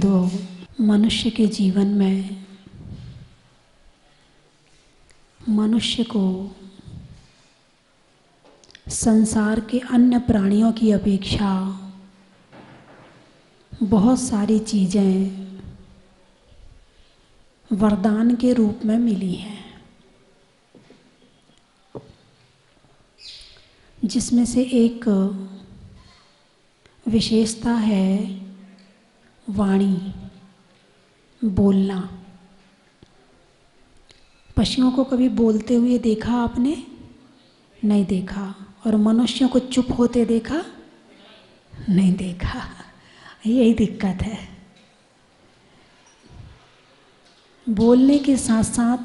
दो मनुष्य के जीवन में मनुष्य को संसार के अन्य प्राणियों की अपेक्षा बहुत सारी चीज़ें वरदान के रूप में मिली हैं, जिसमें से एक विशेषता है वाणी, बोलना। पशुओं को कभी बोलते हुए देखा आपने? नहीं देखा। और मनुष्यों को चुप होते देखा? नहीं देखा। यही दिक्कत है। बोलने के साथ साथ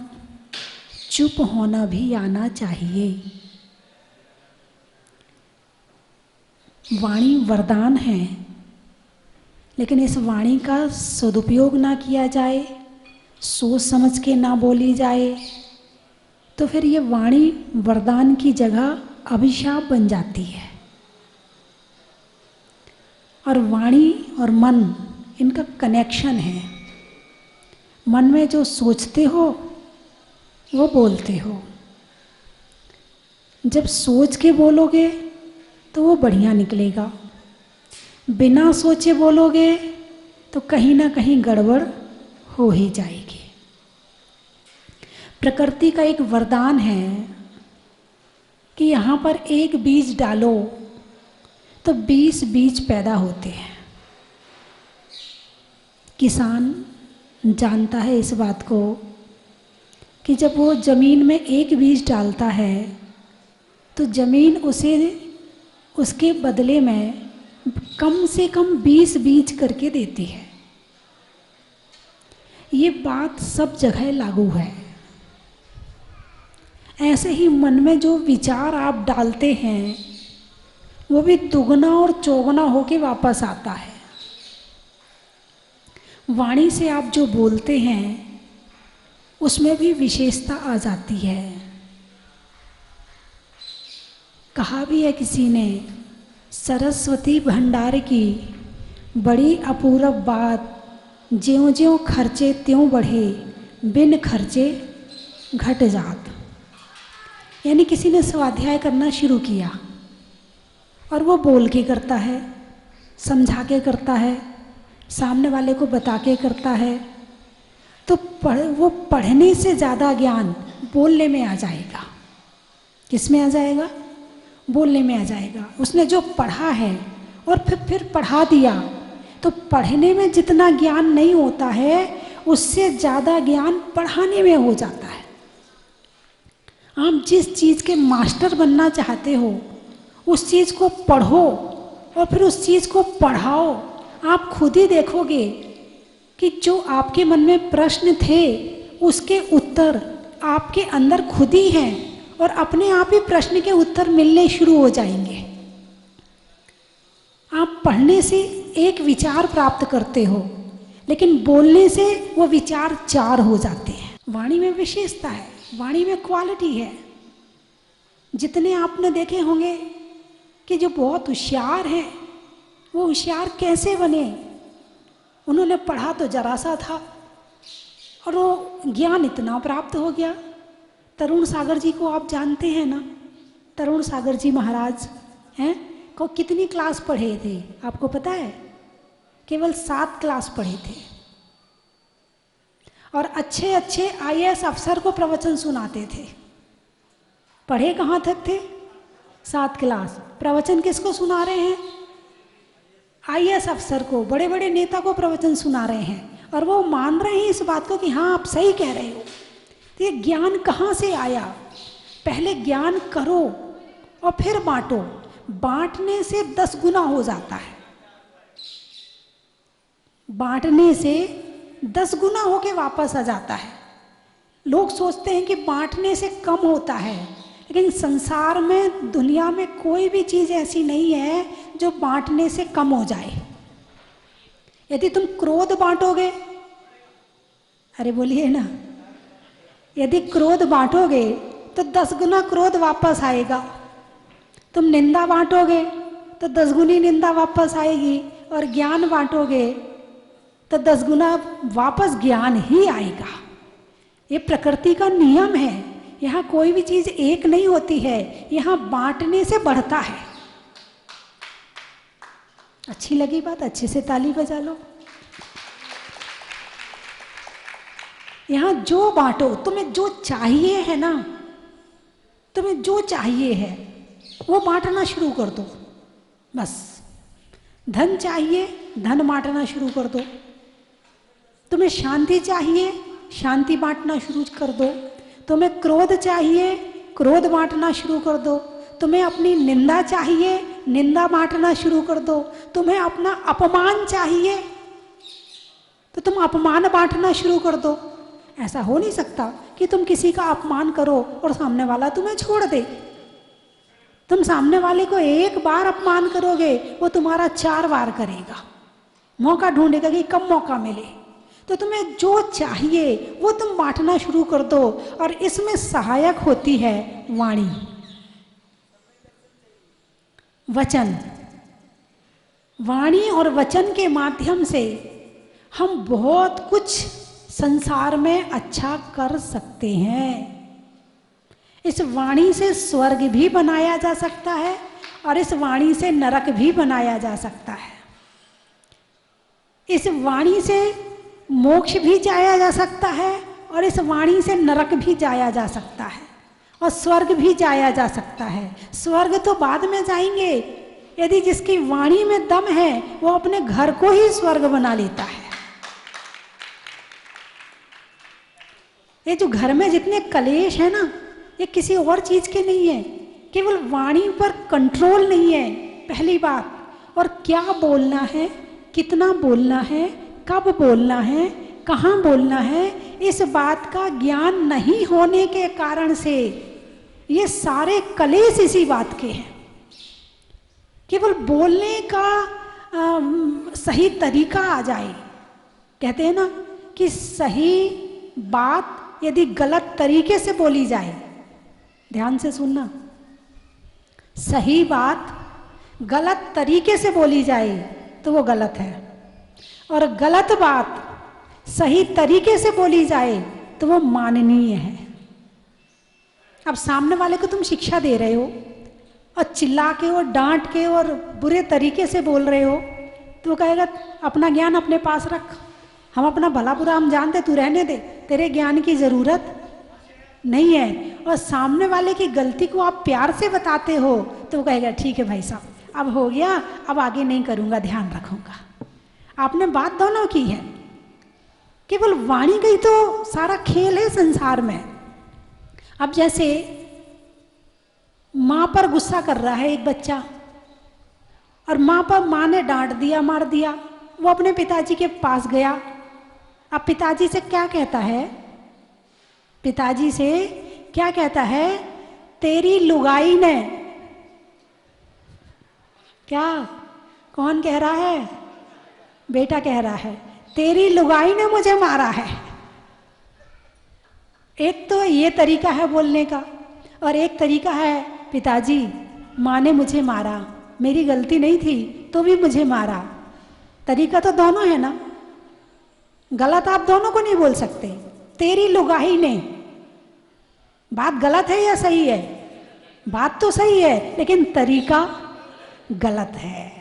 चुप होना भी आना चाहिए। वाणी वरदान है, लेकिन इस वाणी का सदुपयोग ना किया जाए, सोच समझ के ना बोली जाए, तो फिर ये वाणी वरदान की जगह अभिशाप बन जाती है। और वाणी और मन, इनका कनेक्शन है। मन में जो सोचते हो वो बोलते हो। जब सोच के बोलोगे तो वो बढ़िया निकलेगा, बिना सोचे बोलोगे तो कहीं ना कहीं गड़बड़ हो ही जाएगी। प्रकृति का एक वरदान है कि यहाँ पर एक बीज डालो तो 20 बीज पैदा होते हैं। किसान जानता है इस बात को कि जब वो ज़मीन में एक बीज डालता है तो ज़मीन उसे उसके बदले में कम से कम 20 बीज करके देती है। ये बात सब जगह लागू है। ऐसे ही मन में जो विचार आप डालते हैं वो भी दुगना और चौगुना होके वापस आता है। वाणी से आप जो बोलते हैं उसमें भी विशेषता आ जाती है। कहा भी है किसी ने, सरस्वती भंडार की बड़ी अपूरब बात, ज्यों ज्यों खर्चे त्यों बढ़े, बिन खर्चे घट जात। यानी किसी ने स्वाध्याय करना शुरू किया और वो बोल के करता है, समझा के करता है, सामने वाले को बता के करता है, तो वो पढ़ने से ज़्यादा ज्ञान बोलने में आ जाएगा। किस में आ जाएगा? बोलने में आ जाएगा। उसने जो पढ़ा है और फिर पढ़ा दिया, तो पढ़ने में जितना ज्ञान नहीं होता है उससे ज़्यादा ज्ञान पढ़ाने में हो जाता है। आप जिस चीज़ के मास्टर बनना चाहते हो उस चीज़ को पढ़ो और फिर उस चीज़ को पढ़ाओ। आप खुद ही देखोगे कि जो आपके मन में प्रश्न थे उसके उत्तर आपके अंदर खुद ही हैं और अपने आप ही प्रश्न के उत्तर मिलने शुरू हो जाएंगे। आप पढ़ने से एक विचार प्राप्त करते हो, लेकिन बोलने से वो विचार 4 हो जाते हैं। वाणी में विशेषता है, वाणी में क्वालिटी है। जितने आपने देखे होंगे कि जो बहुत होशियार हैं, वो होशियार कैसे बने? उन्होंने पढ़ा तो जरा सा था और वो ज्ञान इतना प्राप्त हो गया। तरुण सागर जी को आप जानते हैं ना? तरुण सागर जी महाराज हैं, को कितनी क्लास पढ़े थे आपको पता है? केवल 7 क्लास पढ़े थे और अच्छे अच्छे IAS अफसर को प्रवचन सुनाते थे। पढ़े कहाँ तक थे? 7 क्लास। प्रवचन किसको सुना रहे हैं? IAS अफसर को, बड़े बड़े नेता को प्रवचन सुना रहे हैं और वो मान रहे हैं इस बात को कि हाँ आप सही कह रहे हो। तो ये ज्ञान कहाँ से आया? पहले ज्ञान करो और फिर बांटो। बांटने से 10 गुना हो जाता है। बांटने से 10 गुना होके वापस आ जाता है। लोग सोचते हैं कि बांटने से कम होता है, लेकिन संसार में, दुनिया में कोई भी चीज़ ऐसी नहीं है जो बांटने से कम हो जाए। यदि तुम क्रोध बांटोगे, अरे बोलिए ना, यदि क्रोध बांटोगे तो 10 गुना क्रोध वापस आएगा। तुम निंदा बांटोगे तो 10 गुनी निंदा वापस आएगी, और ज्ञान बांटोगे तो 10 गुना वापस ज्ञान ही आएगा। ये प्रकृति का नियम है। यहाँ कोई भी चीज एक नहीं होती है, यहाँ बांटने से बढ़ता है। अच्छी लगी बात? अच्छे से ताली बजा लो। यहाँ जो बांटो, तुम्हें जो चाहिए है ना, तुम्हें जो चाहिए है वो बांटना शुरू कर दो। बस धन चाहिए, धन बांटना शुरू कर दो। तुम्हें शांति चाहिए, शांति बांटना शुरू कर दो। तुम्हें क्रोध चाहिए, क्रोध बांटना शुरू कर दो। तुम्हें अपनी निंदा चाहिए, निंदा बांटना शुरू कर दो। तुम्हें अपना अपमान चाहिए तो तुम अपमान बांटना शुरू कर दो। ऐसा हो नहीं सकता कि तुम किसी का अपमान करो और सामने वाला तुम्हें छोड़ दे। तुम सामने वाले को एक बार अपमान करोगे, वो तुम्हारा 4 बार करेगा। मौका ढूंढेगा कि कब मौका मिले। तो तुम्हें जो चाहिए वो तुम बांटना शुरू कर दो। और इसमें सहायक होती है वाणी, वचन। वाणी और वचन के माध्यम से हम बहुत कुछ संसार में अच्छा कर सकते हैं। इस वाणी से स्वर्ग भी बनाया जा सकता है और इस वाणी से नरक भी बनाया जा सकता है। इस वाणी से मोक्ष भी जाया जा सकता है और इस वाणी से नरक भी जाया जा सकता है और स्वर्ग भी जाया जा सकता है। स्वर्ग तो बाद में जाएंगे। यदि जिसकी वाणी में दम है वो अपने घर को ही स्वर्ग बना लेता है। ये जो घर में जितने कलेश है ना, ये किसी और चीज के नहीं है, केवल वाणी पर कंट्रोल नहीं है पहली बात। और क्या बोलना है, कितना बोलना है, कब बोलना है, कहाँ बोलना है, इस बात का ज्ञान नहीं होने के कारण से ये सारे कलेश इसी बात के हैं। केवल बोलने का सही तरीका आ जाए। कहते हैं ना कि सही बात यदि गलत तरीके से बोली जाए, ध्यान से सुनना, सही बात गलत तरीके से बोली जाए तो वो गलत है, और गलत बात सही तरीके से बोली जाए तो वो माननीय है। अब सामने वाले को तुम शिक्षा दे रहे हो और चिल्ला के और डांट के और बुरे तरीके से बोल रहे हो, तो वो कहेगा अपना ज्ञान अपने पास रख, हम अपना भला बुरा हम जानते, तू रहने दे, तेरे ज्ञान की जरूरत नहीं है। और सामने वाले की गलती को आप प्यार से बताते हो तो वो कहेगा ठीक है भाई साहब, अब हो गया, अब आगे नहीं करूँगा, ध्यान रखूँगा। आपने बात दोनों की है, केवल वाणी गई तो सारा खेल है संसार में। अब जैसे माँ पर गुस्सा कर रहा है एक बच्चा, और माँ ने डांट दिया, मार दिया, वो अपने पिताजी के पास गया। अब पिताजी से क्या कहता है, पिताजी से क्या कहता है, तेरी लुगाई ने, क्या कौन कह रहा है, बेटा कह रहा है, तेरी लुगाई ने मुझे मारा है। एक तो ये तरीका है बोलने का, और एक तरीका है पिताजी माँ ने मुझे मारा, मेरी गलती नहीं थी तो भी मुझे मारा। तरीका तो दोनों है ना, गलत आप दोनों को नहीं बोल सकते। तेरी लुगाई ने, बात गलत है या सही है? बात तो सही है लेकिन तरीका गलत है।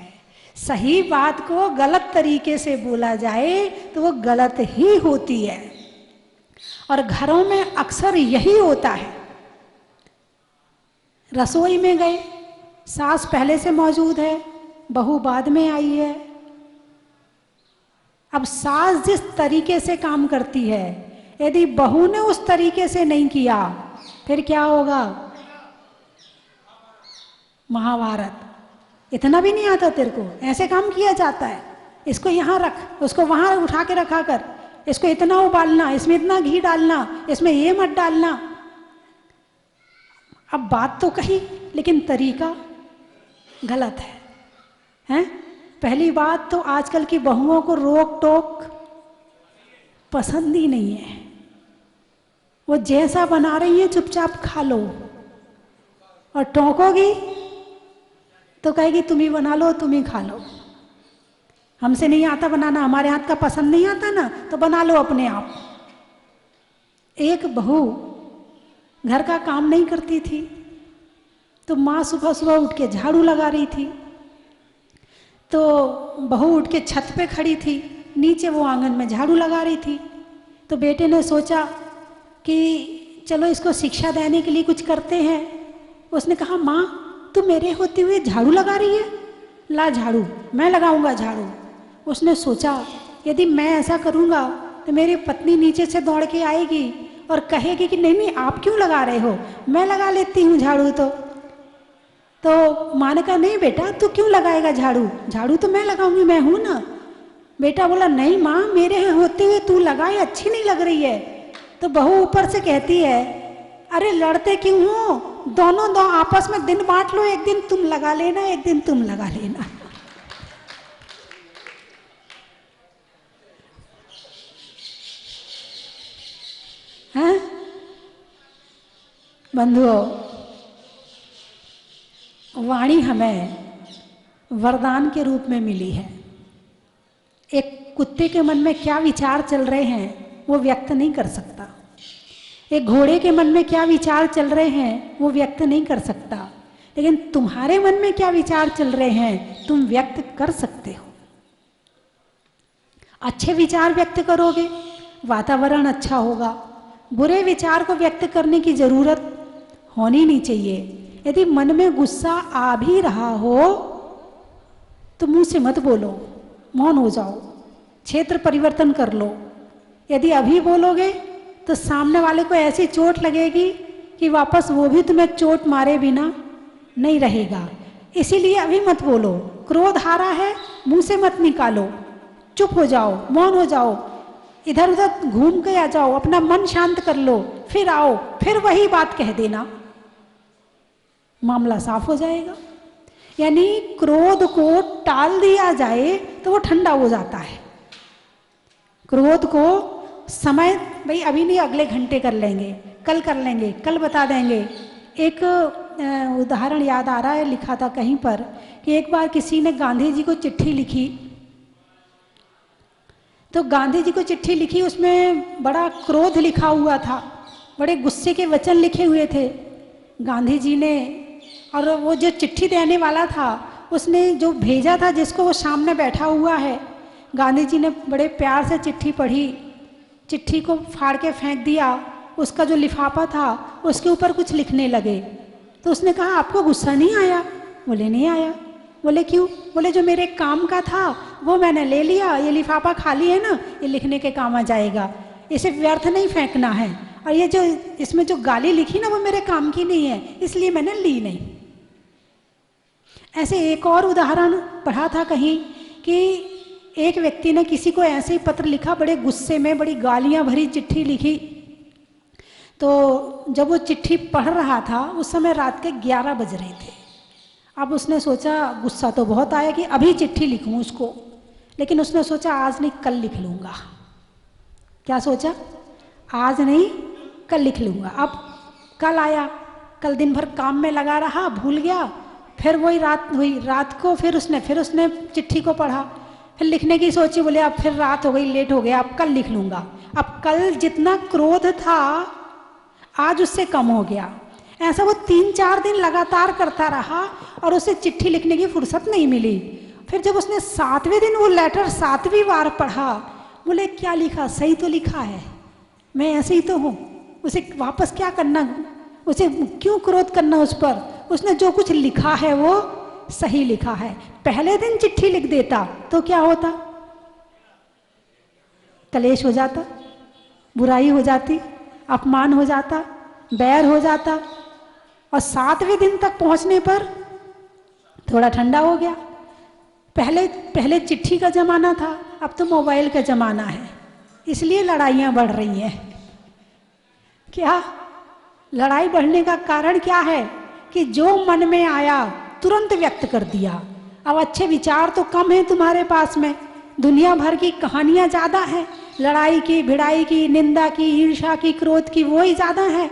सही बात को गलत तरीके से बोला जाए तो वो गलत ही होती है। और घरों में अक्सर यही होता है। रसोई में गए, सास पहले से मौजूद है, बहू बाद में आई है। अब सास जिस तरीके से काम करती है, यदि बहू ने उस तरीके से नहीं किया फिर क्या होगा? महाभारत। इतना भी नहीं आता तेरे को, ऐसे काम किया जाता है, इसको यहाँ रख, उसको वहाँ उठा के रखा कर, इसको इतना उबालना, इसमें इतना घी डालना, इसमें ये मत डालना। अब बात तो कही लेकिन तरीका गलत है, हैं? पहली बात तो आजकल की बहुओं को रोक टोक पसंद ही नहीं है। वो जैसा बना रही है चुपचाप खा लो, और टोकोगी तो कहेगी तुम ही बना लो, तुम ही खा लो, हमसे नहीं आता बनाना, हमारे हाथ का पसंद नहीं आता ना, तो बना लो अपने आप। एक बहू घर का काम नहीं करती थी, तो माँ सुबह सुबह उठ के झाड़ू लगा रही थी। तो बहू उठ के छत पे खड़ी थी, नीचे वो आंगन में झाड़ू लगा रही थी। तो बेटे ने सोचा कि चलो इसको शिक्षा देने के लिए कुछ करते हैं। उसने कहा माँ तू मेरे होते हुए झाड़ू लगा रही है, ला झाड़ू, मैं लगाऊंगा झाड़ू। उसने सोचा यदि मैं ऐसा करूँगा तो मेरी पत्नी नीचे से दौड़ के आएगी और कहेगी कि नहीं नहीं आप क्यों लगा रहे हो, मैं लगा लेती हूँ झाड़ू। तो माँ ने कहा नहीं बेटा तू क्यों लगाएगा झाड़ू, झाड़ू तो मैं लगाऊंगी, मैं हूँ ना। बेटा बोला नहीं माँ मेरे होते हुए तू लगाए, अच्छी नहीं लग रही है। तो बहू ऊपर से कहती है अरे लड़ते क्यों हो, दोनों दो आपस में दिन बांट लो, एक दिन तुम लगा लेना, एक दिन तुम लगा लेना। हैं बंधुओं, वाणी हमें वरदान के रूप में मिली है। एक कुत्ते के मन में क्या विचार चल रहे हैं वो व्यक्त नहीं कर सकता, एक घोड़े के मन में क्या विचार चल रहे हैं वो व्यक्त नहीं कर सकता, लेकिन तुम्हारे मन में क्या विचार चल रहे हैं तुम व्यक्त कर सकते हो। अच्छे विचार व्यक्त करोगे वातावरण अच्छा होगा, बुरे विचार को व्यक्त करने की जरूरत होनी नहीं चाहिए। यदि मन में गुस्सा आ भी रहा हो तो मुंह से मत बोलो, मौन हो जाओ, क्षेत्र परिवर्तन कर लो। यदि अभी बोलोगे तो सामने वाले को ऐसी चोट लगेगी कि वापस वो भी तुम्हें चोट मारे बिना नहीं रहेगा। इसीलिए अभी मत बोलो। क्रोध आ रहा है मुंह से मत निकालो, चुप हो जाओ, मौन हो जाओ, इधर उधर घूम के आ जाओ, अपना मन शांत कर लो, फिर आओ, फिर वही बात कह देना, मामला साफ हो जाएगा। यानी क्रोध को टाल दिया जाए तो वो ठंडा हो जाता है। क्रोध को समय भाई अभी नहीं, अगले घंटे कर लेंगे, कल कर लेंगे, कल बता देंगे। एक उदाहरण याद आ रहा है, लिखा था कहीं पर कि एक बार किसी ने गांधी जी को चिट्ठी लिखी। तो गांधी जी को चिट्ठी लिखी, उसमें बड़ा क्रोध लिखा हुआ था, बड़े गुस्से के वचन लिखे हुए थे गांधी जी ने। और वो जो चिट्ठी देने वाला था उसने जो भेजा था, जिसको वो सामने बैठा हुआ है, गांधी जी ने बड़े प्यार से चिट्ठी पढ़ी, चिट्ठी को फाड़ के फेंक दिया, उसका जो लिफाफा था उसके ऊपर कुछ लिखने लगे। तो उसने कहा आपको गुस्सा नहीं आया? बोले नहीं आया। बोले क्यों? बोले जो मेरे काम का था वो मैंने ले लिया, ये लिफाफा खाली है ना, ये लिखने के काम आ जाएगा, इसे व्यर्थ नहीं फेंकना है, और ये जो इसमें जो गाली लिखी ना वो मेरे काम की नहीं है, इसलिए मैंने ली नहीं। ऐसे एक और उदाहरण पढ़ा था कहीं कि एक व्यक्ति ने किसी को ऐसे ही पत्र लिखा, बड़े गुस्से में, बड़ी गालियां भरी चिट्ठी लिखी। तो जब वो चिट्ठी पढ़ रहा था उस समय रात के 11 बज रहे थे। अब उसने सोचा गुस्सा तो बहुत आया कि अभी चिट्ठी लिखूं उसको, लेकिन उसने सोचा आज नहीं कल लिख लूँगा। क्या सोचा? आज नहीं कल लिख लूँगा। अब कल आया, कल दिन भर काम में लगा रहा, भूल गया, फिर वही रात हुई, रात को फिर उसने चिट्ठी को पढ़ा, फिर लिखने की सोची, बोले अब फिर रात हो गई, लेट हो गया, अब कल लिख लूँगा। अब कल जितना क्रोध था आज उससे कम हो गया। ऐसा वो 3-4 दिन लगातार करता रहा और उसे चिट्ठी लिखने की फुर्सत नहीं मिली। फिर जब उसने 7वें दिन वो लेटर 7वीं बार पढ़ा, बोले क्या लिखा, सही तो लिखा है, मैं ऐसे ही तो हूँ, उसे वापस क्या करना, उसे क्यों क्रोध करना उस पर, उसने जो कुछ लिखा है वो सही लिखा है। पहले दिन चिट्ठी लिख देता तो क्या होता? कलेश हो जाता, बुराई हो जाती, अपमान हो जाता, बैर हो जाता, और 7वें दिन तक पहुंचने पर थोड़ा ठंडा हो गया। पहले चिट्ठी का जमाना था, अब तो मोबाइल का जमाना है, इसलिए लड़ाइयाँ बढ़ रही हैं। क्या लड़ाई बढ़ने का कारण क्या है? कि जो मन में आया तुरंत व्यक्त कर दिया। अब अच्छे विचार तो कम हैं तुम्हारे पास में, दुनिया भर की कहानियाँ ज़्यादा हैं, लड़ाई की, भिड़ाई की, निंदा की, ईर्ष्या की, क्रोध की, वो ही ज़्यादा है,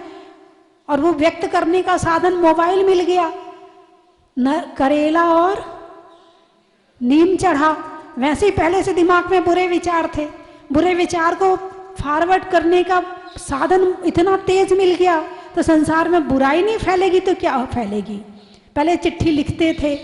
और वो व्यक्त करने का साधन मोबाइल मिल गया। न करेला और नीम चढ़ा। वैसे ही पहले से दिमाग में बुरे विचार थे, बुरे विचार को फॉरवर्ड करने का साधन इतना तेज मिल गया, तो संसार में बुराई नहीं फैलेगी तो क्या फैलेगी। पहले चिट्ठी लिखते थे,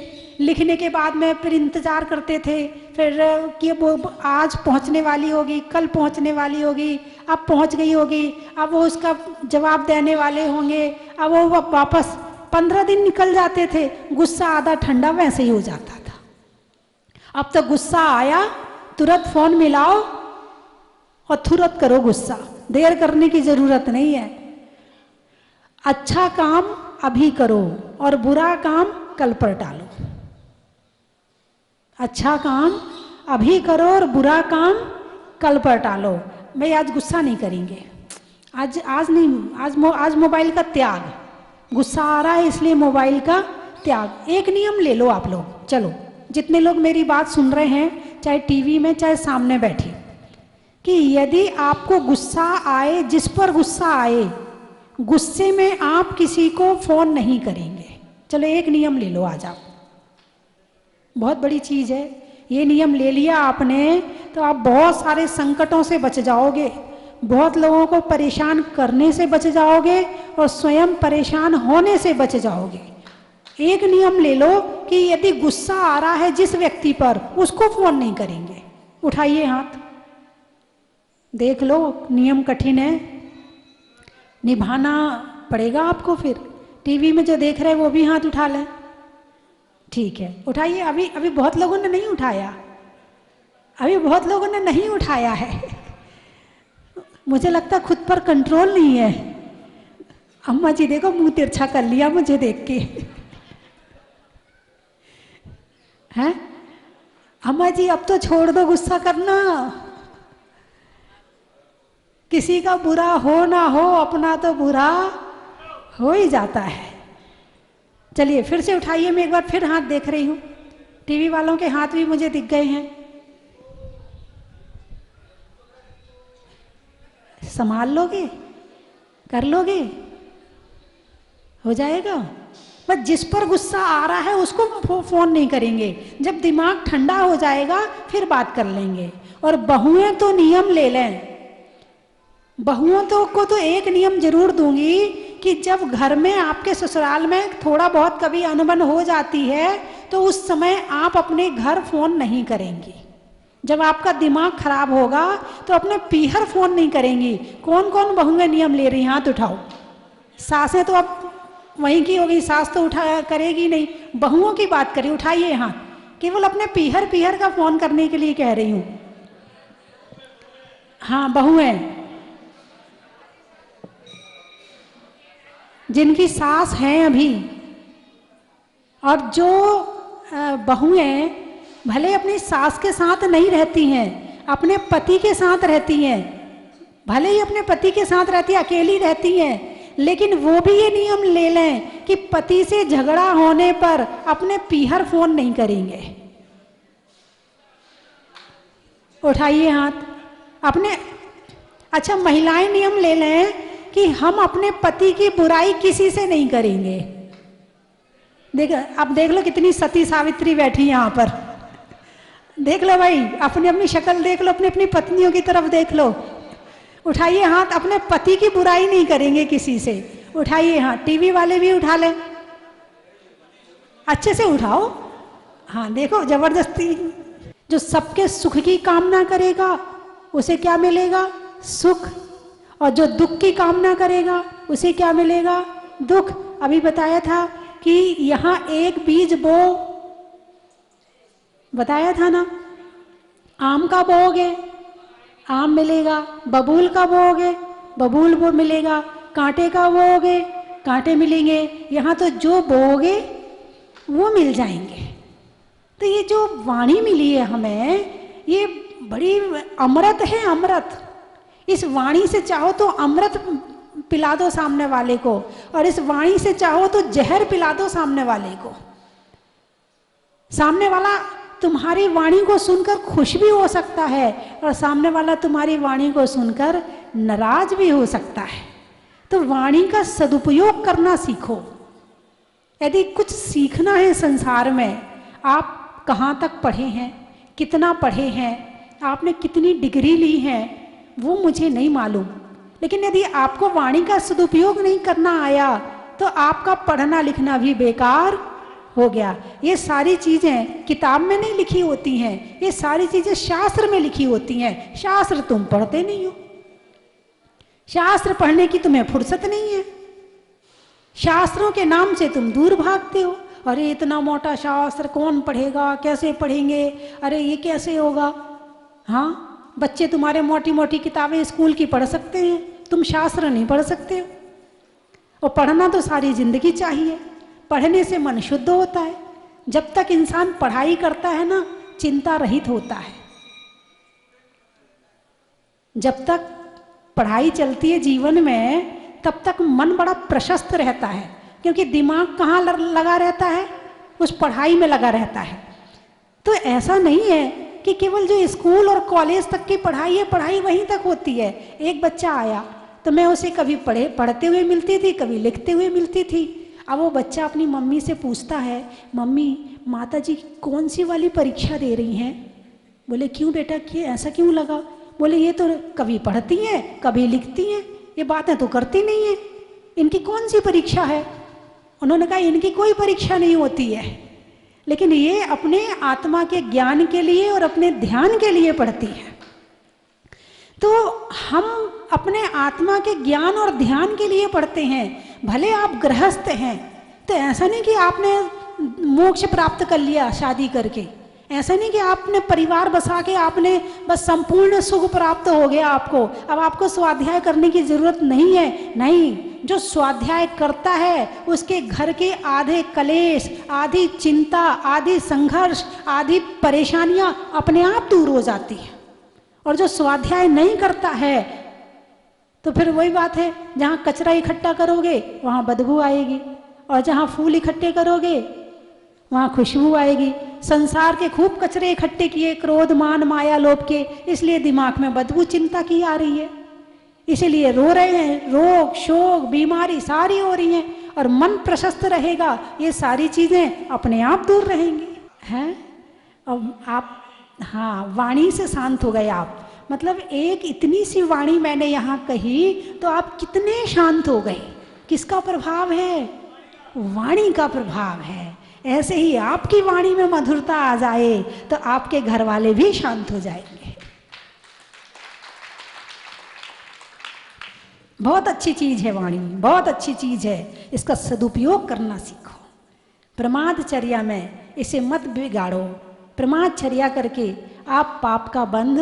लिखने के बाद में फिर इंतजार करते थे, फिर कि वो आज पहुंचने वाली होगी, कल पहुंचने वाली होगी, अब पहुंच गई होगी, अब वो उसका जवाब देने वाले होंगे, अब वो वापस 15 दिन निकल जाते थे, गुस्सा आधा ठंडा वैसे ही हो जाता था। अब तो गुस्सा आया तुरंत फोन मिलाओ और तुरंत करो गुस्सा, देर करने की जरूरत नहीं है। अच्छा काम अभी करो और बुरा काम कल पर टालो। अच्छा काम अभी करो और बुरा काम कल पर टालो। भाई आज गुस्सा नहीं करेंगे, आज नहीं, आज मोबाइल का त्याग, गुस्सा आ रहा है इसलिए मोबाइल का त्याग। एक नियम ले लो आप लोग, चलो जितने लोग मेरी बात सुन रहे हैं, चाहे टीवी में चाहे सामने बैठे, कि यदि आपको गुस्सा आए, जिस पर गुस्सा आए, गुस्से में आप किसी को फोन नहीं करेंगे। चलो एक नियम ले लो आज आप, बहुत बड़ी चीज है। ये नियम ले लिया आपने तो आप बहुत सारे संकटों से बच जाओगे, बहुत लोगों को परेशान करने से बच जाओगे और स्वयं परेशान होने से बच जाओगे। एक नियम ले लो कि यदि गुस्सा आ रहा है जिस व्यक्ति पर, उसको फोन नहीं करेंगे। उठाइए हाथ, देख लो, नियम कठिन है, निभाना पड़ेगा आपको। फिर टीवी में जो देख रहे हैं वो भी हाथ उठा लें, ठीक है उठाइए। अभी बहुत लोगों ने नहीं उठाया, अभी बहुत लोगों ने नहीं उठाया है। मुझे लगता खुद पर कंट्रोल नहीं है। अम्मा जी देखो मुंह तिरछा कर लिया मुझे देख के, हैं अम्मा जी अब तो छोड़ दो गुस्सा करना, किसी का बुरा हो ना हो अपना तो बुरा हो ही जाता है। चलिए फिर से उठाइए, मैं एक बार फिर हाथ देख रही हूं, टीवी वालों के हाथ भी मुझे दिख गए हैं। संभाल लोगे, कर लोगे, हो जाएगा। बस जिस पर गुस्सा आ रहा है उसको फोन नहीं करेंगे, जब दिमाग ठंडा हो जाएगा फिर बात कर लेंगे। और बहुएं तो नियम ले लें, बहुओं को तो एक नियम जरूर दूंगी कि जब घर में आपके ससुराल में थोड़ा बहुत कभी अनबन हो जाती है तो उस समय आप अपने घर फोन नहीं करेंगी। जब आपका दिमाग खराब होगा तो अपने पीहर फोन नहीं करेंगी। कौन कौन बहुएं नियम ले रही, हाथ उठाओ। सासें तो अब वहीं की होगी, सास तो उठा करेगी नहीं, बहुओं की बात करी, उठाइए हाथ। केवल अपने पीहर का फोन करने के लिए कह रही हूं। हाँ बहुएं, जिनकी सास हैं अभी, और जो बहुएं भले अपनी सास के साथ नहीं रहती हैं, अपने पति के साथ रहती हैं, भले ही अपने पति के साथ रहती है, अकेली रहती हैं, लेकिन वो भी ये नियम ले लें कि पति से झगड़ा होने पर अपने पीहर फोन नहीं करेंगे। उठाइए हाथ अपने। अच्छा महिलाएं नियम ले लें कि हम अपने पति की बुराई किसी से नहीं करेंगे। अब देख लो कितनी सती सावित्री बैठी यहाँ पर, देख लो भाई, अपनी अपनी शक्ल देख लो, अपनी अपनी पत्नियों की तरफ देख लो। उठाइए हाथ, अपने पति की बुराई नहीं करेंगे किसी से। उठाइए हाथ, टीवी वाले भी उठा लें, अच्छे से उठाओ। हाँ देखो जबरदस्ती, जो सबके सुख की कामना करेगा उसे क्या मिलेगा? सुख। और जो दुख की कामना करेगा उसे क्या मिलेगा? दुख। अभी बताया था कि यहाँ एक बीज बो, बताया था ना, आम का बोओगे आम मिलेगा, बबूल का बोओगे बबूल वो मिलेगा, कांटे का बोओगे कांटे मिलेंगे। यहाँ तो जो बोओगे वो मिल जाएंगे। तो ये जो वाणी मिली है हमें, ये बड़ी अमृत है, अमृत। इस वाणी से चाहो तो अमृत पिला दो सामने वाले को, और इस वाणी से चाहो तो जहर पिला दो सामने वाले को। सामने वाला तुम्हारी वाणी को सुनकर खुश भी हो सकता है और सामने वाला तुम्हारी वाणी को सुनकर नाराज भी हो सकता है। तो वाणी का सदुपयोग करना सीखो। यदि कुछ सीखना है संसार में, आप कहाँ तक पढ़े हैं, कितना पढ़े हैं, आपने कितनी डिग्री ली है, वो मुझे नहीं मालूम। लेकिन यदि आपको वाणी का सदुपयोग नहीं करना आया तो आपका पढ़ना लिखना भी बेकार हो गया। ये सारी चीज़ें किताब में नहीं लिखी होती हैं, ये सारी चीज़ें शास्त्र में लिखी होती हैं। शास्त्र तुम पढ़ते नहीं हो, शास्त्र पढ़ने की तुम्हें फुर्सत नहीं है, शास्त्रों के नाम से तुम दूर भागते हो। अरे इतना मोटा शास्त्र कौन पढ़ेगा, कैसे पढ़ेंगे, अरे ये कैसे होगा। हाँ, बच्चे तुम्हारे मोटी मोटी किताबें स्कूल की पढ़ सकते हैं, तुम शास्त्र नहीं पढ़ सकते हो। और पढ़ना तो सारी जिंदगी चाहिए, पढ़ने से मन शुद्ध होता है। जब तक इंसान पढ़ाई करता है ना, चिंता रहित होता है। जब तक पढ़ाई चलती है जीवन में, तब तक मन बड़ा प्रशस्त रहता है, क्योंकि दिमाग कहाँ लगा रहता है, उस पढ़ाई में लगा रहता है। तो ऐसा नहीं है कि केवल जो स्कूल और कॉलेज तक की पढ़ाई है, पढ़ाई वहीं तक होती है। एक बच्चा आया तो मैं उसे कभी पढ़ते हुए मिलती थी, कभी लिखते हुए मिलती थी। अब वो बच्चा अपनी मम्मी से पूछता है, मम्मी माता जी कौन सी वाली परीक्षा दे रही हैं। बोले क्यों बेटा, कि ऐसा क्यों लगा। बोले ये तो कभी पढ़ती हैं, कभी लिखती हैं, ये बातें तो करती नहीं है, इनकी कौन सी परीक्षा है। उन्होंने कहा इनकी कोई परीक्षा नहीं होती है, लेकिन ये अपने आत्मा के ज्ञान के लिए और अपने ध्यान के लिए पढ़ती है। तो हम अपने आत्मा के ज्ञान और ध्यान के लिए पढ़ते हैं। भले आप गृहस्थ हैं तो ऐसा नहीं कि आपने मोक्ष प्राप्त कर लिया शादी करके, ऐसा नहीं कि आपने परिवार बसा के आपने बस संपूर्ण सुख प्राप्त हो गया आपको, अब आपको स्वाध्याय करने की जरूरत नहीं है। नहीं, जो स्वाध्याय करता है उसके घर के आधे कलेश, आधी चिंता, आधी संघर्ष, आधी परेशानियां अपने आप दूर हो जाती हैं। और जो स्वाध्याय नहीं करता है तो फिर वही बात है, जहाँ कचरा इकट्ठा करोगे वहाँ बदबू आएगी, और जहाँ फूल इकट्ठे करोगे वहाँ खुशबू आएगी। संसार के खूब कचरे इकट्ठे किए, क्रोध मान माया लोभ के, इसलिए दिमाग में बदबू चिंता की आ रही है, इसीलिए रो रहे हैं, रोग शोक बीमारी सारी हो रही हैं। और मन प्रशस्त रहेगा, ये सारी चीज़ें अपने आप दूर रहेंगी हैं। अब आप हाँ, वाणी से शांत हो गए आप, मतलब एक इतनी सी वाणी मैंने यहाँ कही तो आप कितने शांत हो गए। किसका प्रभाव है? वाणी का प्रभाव है। ऐसे ही आपकी वाणी में मधुरता आ जाए तो आपके घर वाले भी शांत हो जाएंगे। बहुत अच्छी चीज है वाणी, बहुत अच्छी चीज है, इसका सदुपयोग करना सीखो। प्रमादचर्या में इसे मत बिगाड़ो, प्रमादचर्या करके आप पाप का बंध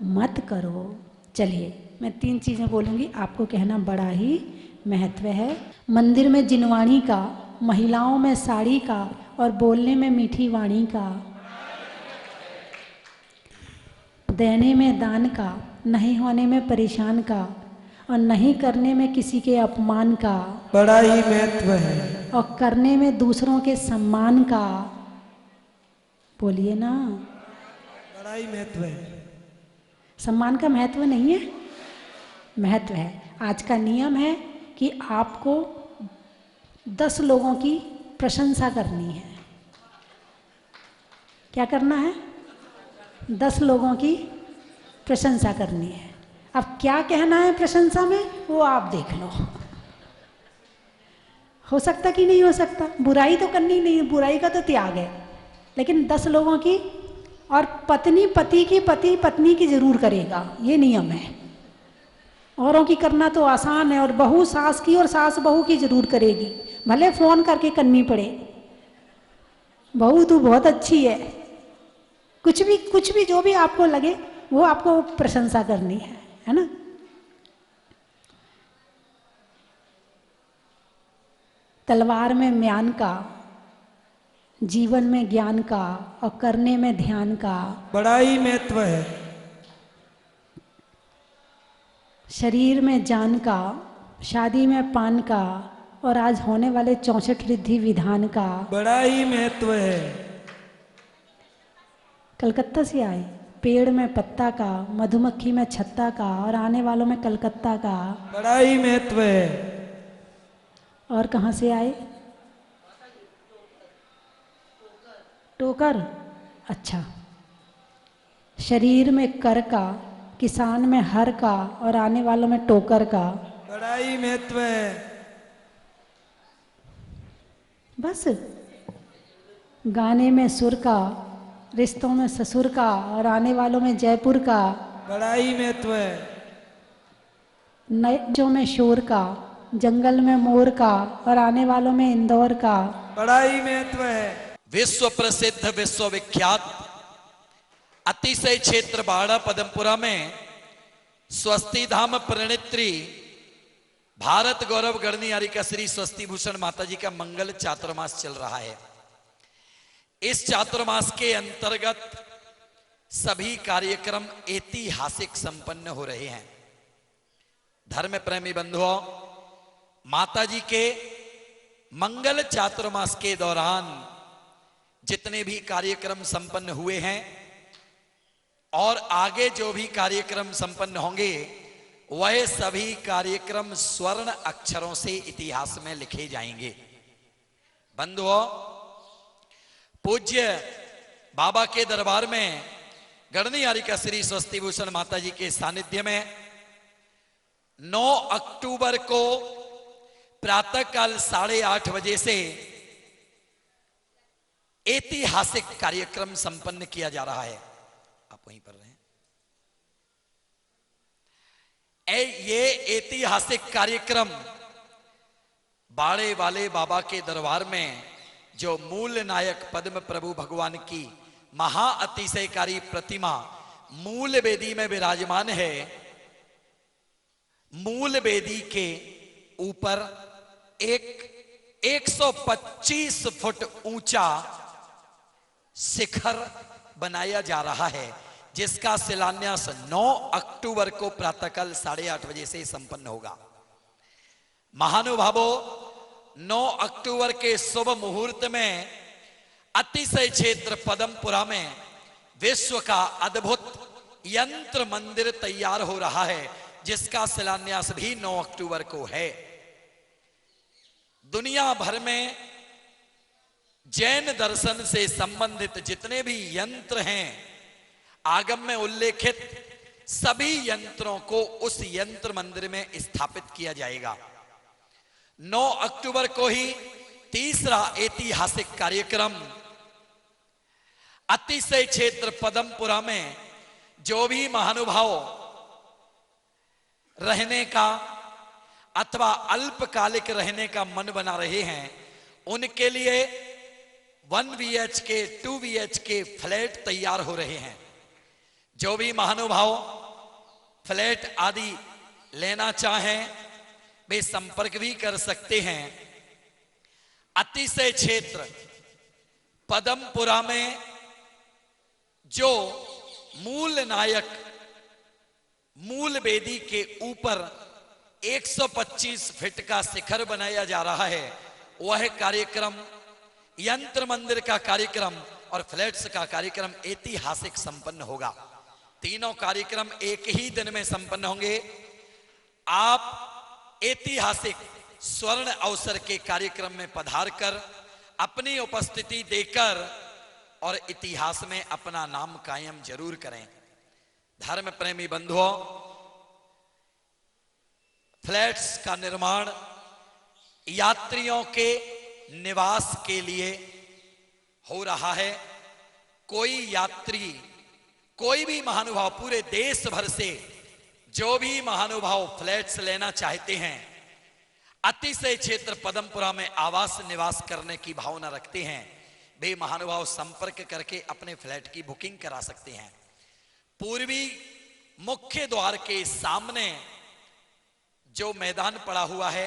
मत करो। चलिए मैं 3 चीजें बोलूंगी, आपको कहना बड़ा ही महत्व है। मंदिर में जिनवाणी का, महिलाओं में साड़ी का, और बोलने में मीठी वाणी का, देने में दान का, नहीं होने में परेशान का, और नहीं करने में किसी के अपमान का बड़ा ही महत्व है, और करने में दूसरों के सम्मान का। बोलिए ना, बड़ा ही महत्व है। सम्मान का महत्व नहीं है? महत्व है। आज का नियम है कि आपको 10 लोगों की प्रशंसा करनी है। क्या करना है? 10 लोगों की प्रशंसा करनी है। अब क्या कहना है प्रशंसा में वो आप देख लो, हो सकता कि नहीं हो सकता। बुराई तो करनी नहीं, बुराई का तो त्याग है, लेकिन 10 लोगों की, और पत्नी पति की, पति पत्नी की जरूर करेगा, ये नियम है। औरों की करना तो आसान है, और बहू सास की और सास बहू की जरूर करेगी, भले फोन करके करनी पड़े। बहू तू बहुत अच्छी है, कुछ भी जो भी आपको लगे वो आपको प्रशंसा करनी है ना। तलवार में म्यान का, जीवन में ज्ञान का, और करने में ध्यान का बड़ा ही महत्व है। शरीर में जान का, शादी में पान का, और आज होने वाले 64 रिद्धि विधान का बड़ा ही महत्व है। कलकत्ता से आए, पेड़ में पत्ता का, मधुमक्खी में छत्ता का, और आने वालों में कलकत्ता का बड़ा ही महत्व है। और कहाँ से आए? टोकर, अच्छा। शरीर में कर का, किसान में हर का और आने वालों में टोकर का। बड़ा ही महत्व है। बस। गाने में सुर का, रिश्तों में ससुर का और आने वालों में जयपुर का। बड़ा ही महत्व है। नजों में शोर का, जंगल में मोर का और आने वालों में इंदौर का। बड़ा ही महत्व है। विश्व प्रसिद्ध विश्वविख्यात अतिशय क्षेत्र बाड़ा पदमपुरा में स्वस्ति धाम प्रणेत्री भारत गौरव गणनी आरिका श्री स्वस्ति भूषण माता जी का मंगल चातुर्मास चल रहा है। इस चातुर्मास के अंतर्गत सभी कार्यक्रम ऐतिहासिक संपन्न हो रहे हैं। धर्म प्रेमी बंधुओं, माता जी के मंगल चातुर्मास के दौरान जितने भी कार्यक्रम संपन्न हुए हैं और आगे जो भी कार्यक्रम संपन्न होंगे वह सभी कार्यक्रम स्वर्ण अक्षरों से इतिहास में लिखे जाएंगे। बंधुओं, पूज्य बाबा के दरबार में गणनी आरिका श्री स्वस्ति भूषण माता जी के सानिध्य में 9 अक्टूबर को प्रातःकाल 8:30 बजे से ऐतिहासिक कार्यक्रम संपन्न किया जा रहा है। आप वहीं पर रहे। ये ऐतिहासिक कार्यक्रम बाड़े वाले बाबा के दरबार में जो मूल नायक पद्म प्रभु भगवान की महा अतिशयकारी प्रतिमा मूल वेदी में विराजमान है, मूल वेदी के ऊपर एक 125 फुट ऊंचा शिखर बनाया जा रहा है, जिसका शिलान्यास 9 अक्टूबर को प्रातःकाल 8:30 बजे से संपन्न होगा। महानुभावों, 9 अक्टूबर के शुभ मुहूर्त में अतिशय क्षेत्र पदमपुरा में विश्व का अद्भुत यंत्र मंदिर तैयार हो रहा है, जिसका शिलान्यास भी 9 अक्टूबर को है। दुनिया भर में जैन दर्शन से संबंधित जितने भी यंत्र हैं, आगम में उल्लेखित सभी यंत्रों को उस यंत्र मंदिर में स्थापित किया जाएगा। 9 अक्टूबर को ही तीसरा ऐतिहासिक कार्यक्रम अतिशय क्षेत्र पदमपुरा में जो भी महानुभाव रहने का अथवा अल्पकालिक रहने का मन बना रहे हैं, उनके लिए 1 BHK 2 BHK फ्लैट तैयार हो रहे हैं। जो भी महानुभाव फ्लैट आदि लेना चाहें वे संपर्क भी कर सकते हैं। अतिशय क्षेत्र पदमपुरा में जो मूल नायक मूल वेदी के ऊपर 125 फीट का शिखर बनाया जा रहा है, वह कार्यक्रम यंत्र मंदिर का कार्यक्रम और फ्लैट्स का कार्यक्रम ऐतिहासिक संपन्न होगा। तीनों कार्यक्रम एक ही दिन में संपन्न होंगे। आप ऐतिहासिक स्वर्ण अवसर के कार्यक्रम में पधार कर अपनी उपस्थिति देकर और इतिहास में अपना नाम कायम जरूर करें। धर्म प्रेमी बंधुओं, फ्लैट्स का निर्माण यात्रियों के निवास के लिए हो रहा है। कोई यात्री, कोई भी महानुभाव पूरे देश भर से जो भी महानुभाव फ्लैट्स लेना चाहते हैं, अतिशय क्षेत्र पदमपुरा में आवास निवास करने की भावना रखते हैं, वे महानुभाव संपर्क करके अपने फ्लैट की बुकिंग करा सकते हैं। पूर्वी मुख्य द्वार के सामने जो मैदान पड़ा हुआ है,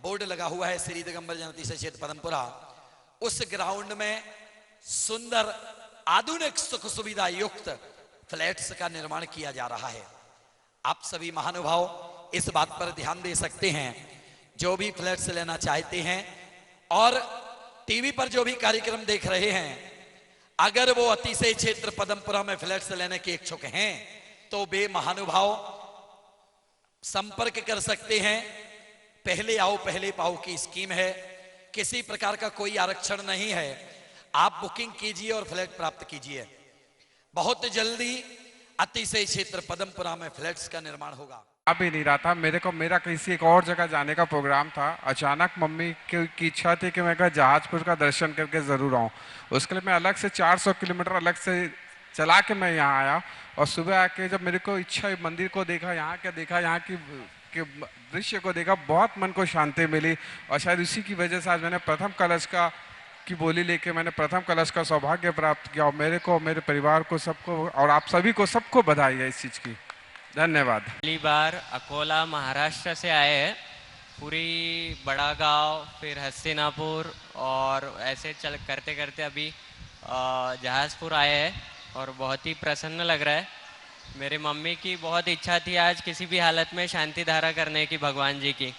बोर्ड लगा हुआ है श्री दिगंबर जन अतिशय क्षेत्र पदमपुरा, उस ग्राउंड में सुंदर आधुनिक सुख सुविधा युक्त फ्लैट्स का निर्माण किया जा रहा है। आप सभी महानुभाव इस बात पर ध्यान दे सकते हैं, जो भी फ्लैट्स लेना चाहते हैं और टीवी पर जो भी कार्यक्रम देख रहे हैं, अगर वो अतिशय क्षेत्र पदमपुरा में फ्लैट्स लेने के इच्छुक हैं तो वे महानुभाव संपर्क कर सकते हैं। पहले आओ पहले पाओ की स्कीम है, किसी प्रकार का कोई आरक्षण नहीं है। आप बुकिंग कीजिए और फ्लैट प्राप्त कीजिए। बहुत जल्दी अतिशय क्षेत्र पदमपुरा में फ्लैट्स का निर्माण होगा। भी नहीं रहा था, मेरा किसी एक और जगह जाने का प्रोग्राम था। अचानक मम्मी की इच्छा थी कि मैं जहाजपुर का दर्शन करके ज़रूर आऊँ। उसके लिए मैं अलग से 400 किलोमीटर अलग से चला के मैं यहाँ आया। और सुबह आके जब मेरे को इच्छा मंदिर को देखा, यहाँ क्या देखा, यहाँ की दृश्य को देखा, बहुत मन को शांति मिली। और शायद इसी की वजह से आज मैंने प्रथम कलश की बोली लेके मैंने प्रथम कलश का सौभाग्य प्राप्त किया। और मेरे को, मेरे परिवार को, सबको और आप सभी को, सबको बधाई है इस चीज़ की। धन्यवाद। पहली बार अकोला महाराष्ट्र से आए हैं, पूरी बड़ा गांव, फिर हस्तिनापुर और ऐसे चल करते करते अभी जहाजपुर आए हैं और बहुत ही प्रसन्न लग रहा है। मेरी मम्मी की बहुत इच्छा थी आज किसी भी हालत में शांति धारा करने की भगवान जी की,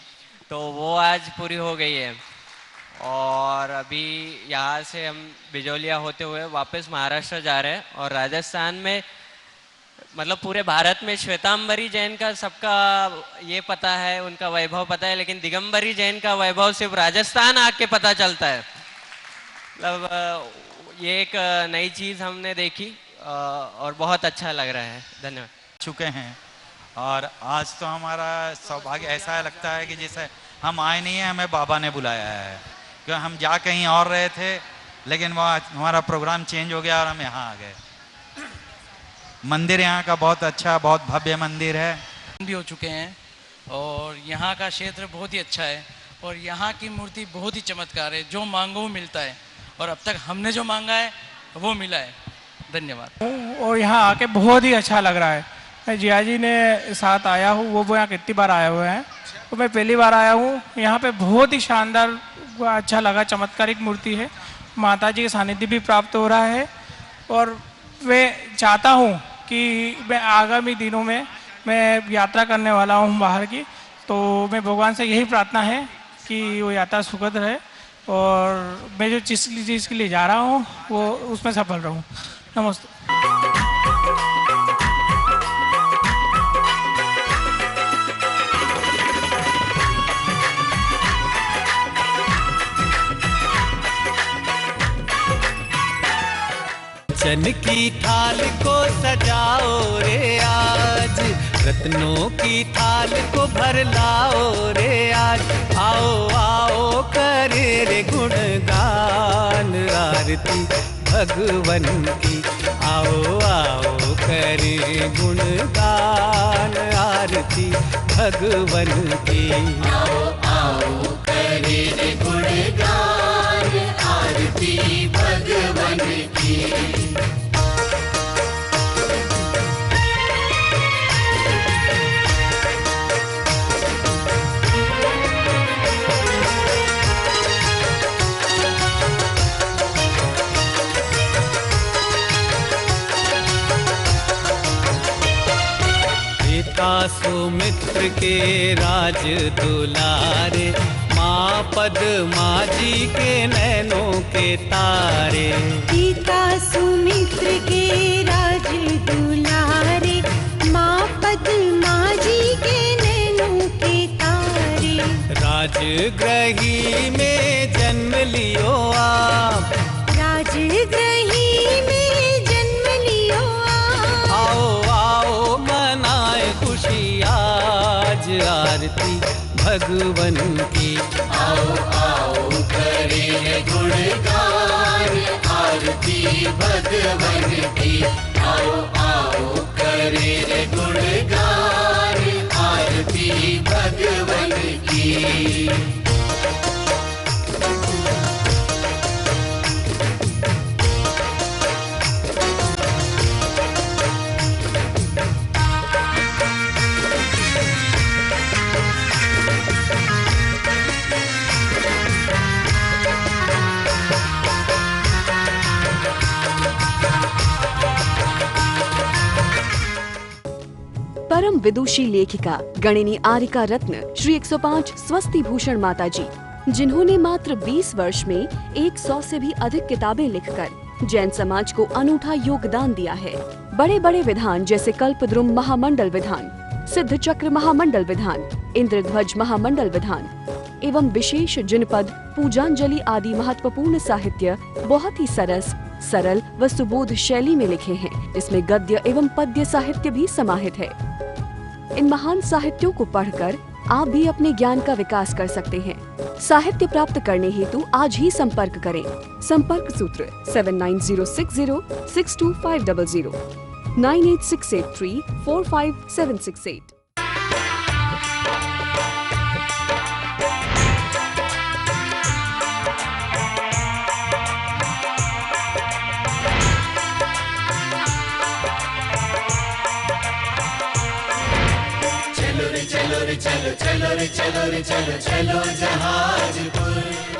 तो वो आज पूरी हो गई है। और अभी यहाँ से हम बिजोलिया होते हुए वापस महाराष्ट्र जा रहे हैं। और राजस्थान में मतलब पूरे भारत में श्वेतांबरी जैन का सबका ये पता है, उनका वैभव पता है, लेकिन दिगंबरी जैन का वैभव सिर्फ राजस्थान आके पता चलता है। मतलब ये एक नई चीज़ हमने देखी और बहुत अच्छा लग रहा है। धन्यवाद। चुके हैं और आज तो हमारा सौभाग्य ऐसा लगता है कि जैसे हम आए नहीं हैं, हमें बाबा ने बुलाया है। क्योंकि हम जा कहीं और रहे थे, लेकिन वहाँ हमारा प्रोग्राम चेंज हो गया और हम यहाँ आ गए। मंदिर यहाँ का बहुत अच्छा, बहुत भव्य मंदिर है। भी हो चुके हैं और यहाँ का क्षेत्र बहुत ही अच्छा है और यहाँ की मूर्ति बहुत ही चमत्कार है। जो मांगो वो मिलता है और अब तक हमने जो मांगा है वो मिला है। धन्यवाद। और यहाँ आके बहुत ही अच्छा लग रहा है। मैं जिया जी ने साथ आया हूँ, वो यहाँ कितनी बार आए हुए हैं, तो मैं पहली बार आया हूँ। यहाँ पे बहुत ही शानदार अच्छा लगा, चमत्कारिक मूर्ति है। माता जी के सानिध्य भी प्राप्त हो रहा है और मैं चाहता हूँ कि मैं आगामी दिनों में मैं यात्रा करने वाला हूँ बाहर की, तो मैं भगवान से यही प्रार्थना है कि वो यात्रा सुखद रहे और मैं जो चीज़ के लिए जा रहा हूँ वो उसमें सफल रहूँ। नमस्ते। चन की थाल को सजाओ रे आज, रत्नों की थाल को भर लाओ रे आज। आओ आओ करे रे गुणगान आरती भगवन की। आओ आओ करे गुणगान आरती भगवन की। आओ आओ करे रे गुणगान आरती भगवन की। सुमित्र के राज दुलारे, माँ पद्मा जी के नैनों के तारे। पिता सुमित्र के राज दुलारे, माँ पद्मा जी के नैनों के तारे। राजगृही में जन्म लियो आप, राजगृही में जन्म लियो आप। आओ आओ मनाए खुशी आज आरती भगवन की। आओ आओ करे गुणगान आरती भगवन की। आओ आओ करे गुणगान आरती भगवन की। परम विदुषी लेखिका गणिनी आरिका रत्न श्री 105 स्वस्ति भूषण माता जी, जिन्होंने मात्र 20 वर्ष में 100 से भी अधिक किताबें लिखकर जैन समाज को अनूठा योगदान दिया है। बड़े बड़े विधान जैसे कल्पद्रुम महामंडल विधान, सिद्ध चक्र महामंडल विधान, इंद्रध्वज महामंडल विधान, एवं विशेष जिनपद, पूजांजलि आदि महत्वपूर्ण साहित्य बहुत ही सरस, सरल व सुबोध शैली में लिखे हैं, जिसमें गद्य एवं पद्य साहित्य भी समाहित है। इन महान साहित्यों को पढ़कर आप भी अपने ज्ञान का विकास कर सकते हैं। साहित्य प्राप्त करने हेतु आज ही संपर्क करें। संपर्क सूत्र 7906062500 9868345768। चलो रे चलो रे चलो चलो रे चलो रे चलो चलो जहाजपुर।